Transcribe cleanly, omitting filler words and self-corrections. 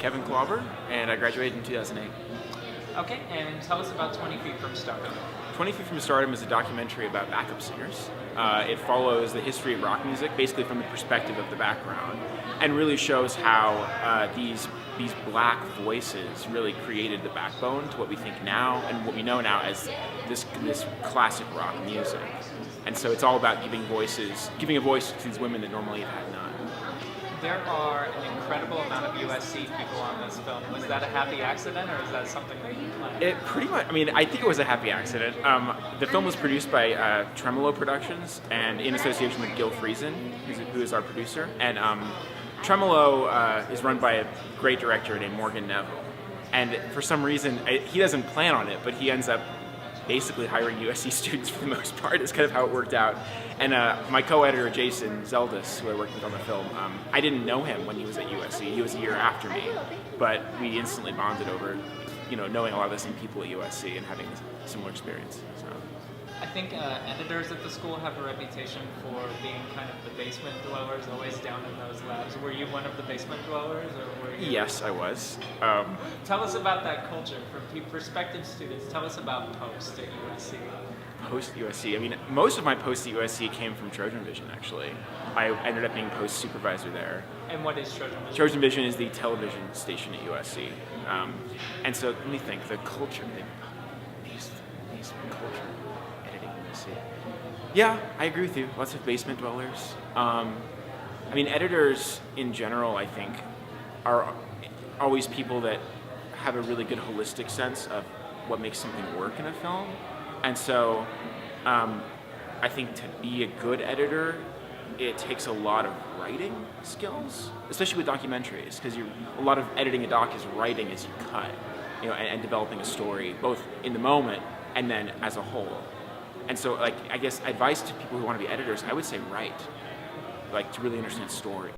Kevin Klauber, and I graduated in 2008. Okay, and tell us about 20 Feet From Stardom. 20 Feet From Stardom is a documentary about backup singers. It follows the history of rock music, basically from the perspective of the background, and really shows how these black voices really created the backbone to what we think now and what we know now as this classic rock music. And so it's all about giving a voice to these women that normally have had none. There are an incredible amount of USC people on this film. Was that a happy accident, or is that something that you planned? It pretty much, I think it was a happy accident. The film was produced by Tremolo Productions and in association with Gil Friesen, who is our producer. And Tremolo is run by a great director named Morgan Neville. And for some reason, he doesn't plan on it, but he ends up basically hiring USC students for the most part. Is kind of how it worked out. And my co-editor, Jason Zeldis, who I worked with on the film, I didn't know him when he was at USC. He was a year after me, but we instantly bonded over, knowing a lot of the same people at USC and having a similar experience. So. I think editors at the school have a reputation for being kind of the basement dwellers, always down in those labs. Were you one of the basement dwellers, or were you? Yes, I was. Tell us about that culture for prospective students. Tell us about post at USC. Post USC. Most of my posts at USC came from Trojan Vision, actually. I ended up being post supervisor there. And what is Trojan Vision? Trojan Vision is the television station at USC. And so let me think, the culture, basement culture, editing USC. Yeah, I agree with you. Lots of basement dwellers. Editors in general, I think, are always people that have a really good holistic sense of what makes something work in a film. And so I think to be a good editor, it takes a lot of writing skills, especially with documentaries, because a lot of editing a doc is writing as you cut, and developing a story, both in the moment and then as a whole. And so, I guess advice to people who want to be editors, I would say write, to really understand story.